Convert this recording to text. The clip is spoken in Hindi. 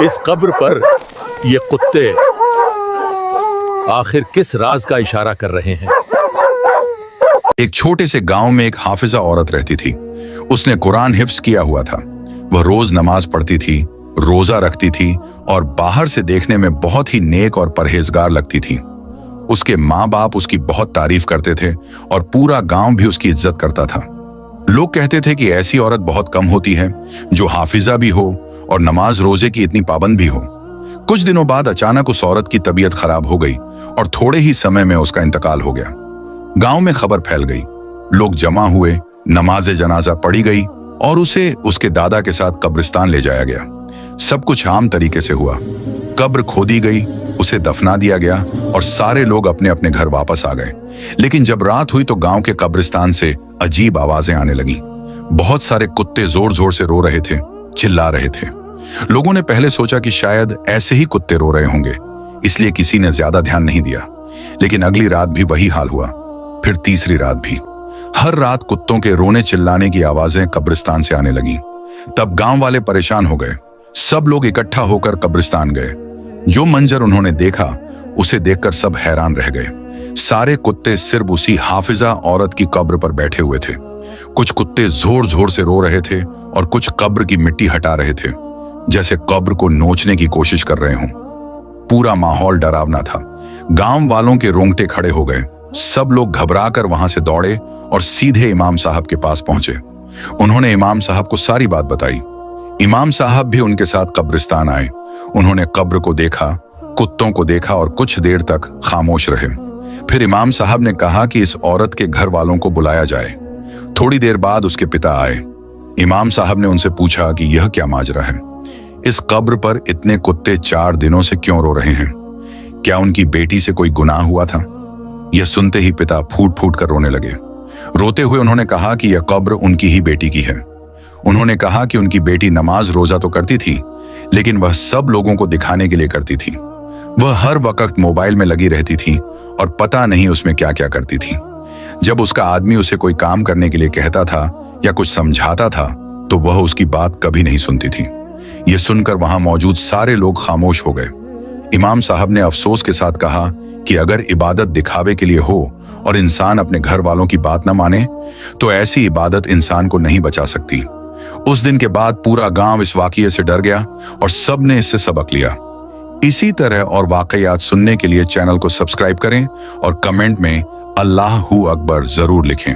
इस कब्र पर ये कुत्ते आखिर किस राज का इशारा कर रहे हैं? एक छोटे से गांव में एक हाफिजा औरत रहती थी। उसने कुरान हिफ्ज किया हुआ था। वह रोज नमाज पढ़ती थी, रोजा रखती थी और बाहर से देखने में बहुत ही नेक और परहेजगार लगती थी। उसके माँ बाप उसकी बहुत तारीफ करते थे और पूरा गांव भी उसकी इज्जत करता था। लोग कहते थे कि ऐसी औरत बहुत कम होती है जो हाफिजा भी हो और नमाज रोजे की इतनी पाबंद भी हो। कुछ दिनों बाद अचानक उस औरत की तबीयत खराब हो गई और थोड़े ही समय में उसका इंतकाल हो गया। गांव में खबर फैल गई, लोग जमा हुए, नमाज जनाजा पढ़ी गई और उसे उसके दादा के साथ कब्रिस्तान ले जाया गया। सब कुछ आम तरीके से हुआ। कब्र खोदी गई, उसे दफना दिया गया और सारे लोग अपने अपने घर वापस आ गए। लेकिन जब रात हुई तो गांव के कब्रिस्तान से अजीब आवाजें आने लगी। बहुत सारे कुत्ते जोर जोर से रो रहे थे, चिल्ला रहे थे। लोगों ने पहले सोचा कि शायद ऐसे ही कुत्ते रो रहे होंगे, इसलिए किसी ने ज्यादा ध्यान नहीं दिया। लेकिन अगली रात भी वही हाल हुआ, फिर तीसरी रात भी। हर रात कुत्तों के रोने चिल्लाने की आवाजें कब्रिस्तान से आने लगी। तब गांव वाले परेशान हो गए। सब लोग इकट्ठा होकर कब्रिस्तान गए। जो मंजर उन्होंने देखा उसे देखकर सब हैरान रह गए। सारे कुत्ते सिर्फ उसी हाफिजा औरत की कब्र पर बैठे हुए थे। कुछ कुत्ते जोर जोर से रो रहे थे और कुछ कब्र की मिट्टी हटा रहे थे, जैसे कब्र को नोचने की कोशिश कर रहे हों। पूरा माहौल डरावना था। गांव वालों के रोंगटे खड़े हो गए। सब लोग घबराकर वहां से दौड़े और सीधे इमाम साहब के पास पहुंचे। उन्होंने इमाम साहब को सारी बात बताई। इमाम साहब भी उनके साथ कब्रिस्तान आए। उन्होंने कब्र को देखा, कुत्तों को देखा और कुछ देर तक खामोश रहे। फिर इमाम साहब ने कहा कि इस औरत के घर वालों को बुलाया जाए। थोड़ी देर बाद उसके पिता आए। इमाम साहब ने उनसे पूछा कि यह क्या माजरा है? इस कब्र पर इतने कुत्ते 4 दिनों से क्यों रो रहे हैं? क्या उनकी बेटी से कोई गुनाह हुआ था? यह सुनते ही पिता फूट फूट कर रोने लगे। रोते हुए उन्होंने कहा कि यह कब्र उनकी ही बेटी की है। उन्होंने कहा कि उनकी बेटी नमाज रोजा तो करती थी, लेकिन वह सब लोगों को दिखाने के लिए करती थी। वह हर वक्त मोबाइल में लगी रहती थी और पता नहीं उसमें क्या क्या करती थी। जब उसका आदमी उसे कोई काम करने के लिए कहता था या कुछ समझाता था तो वह उसकी बात कभी नहीं सुनती थी। यह सुनकर वहां मौजूद सारे लोग खामोश हो गए। इमाम साहब ने अफसोस के साथ कहा कि अगर इबादत दिखावे के लिए हो और इंसान अपने घर वालों की बात न माने तो ऐसी इबादत इंसान को नहीं बचा सकती। उस दिन के बाद पूरा गांव इस वाकये से डर गया और सब ने इससे सबक लिया। इसी तरह और वाकयात सुनने के लिए चैनल को सब्सक्राइब करें और कमेंट में अल्लाह हू अकबर जरूर लिखें।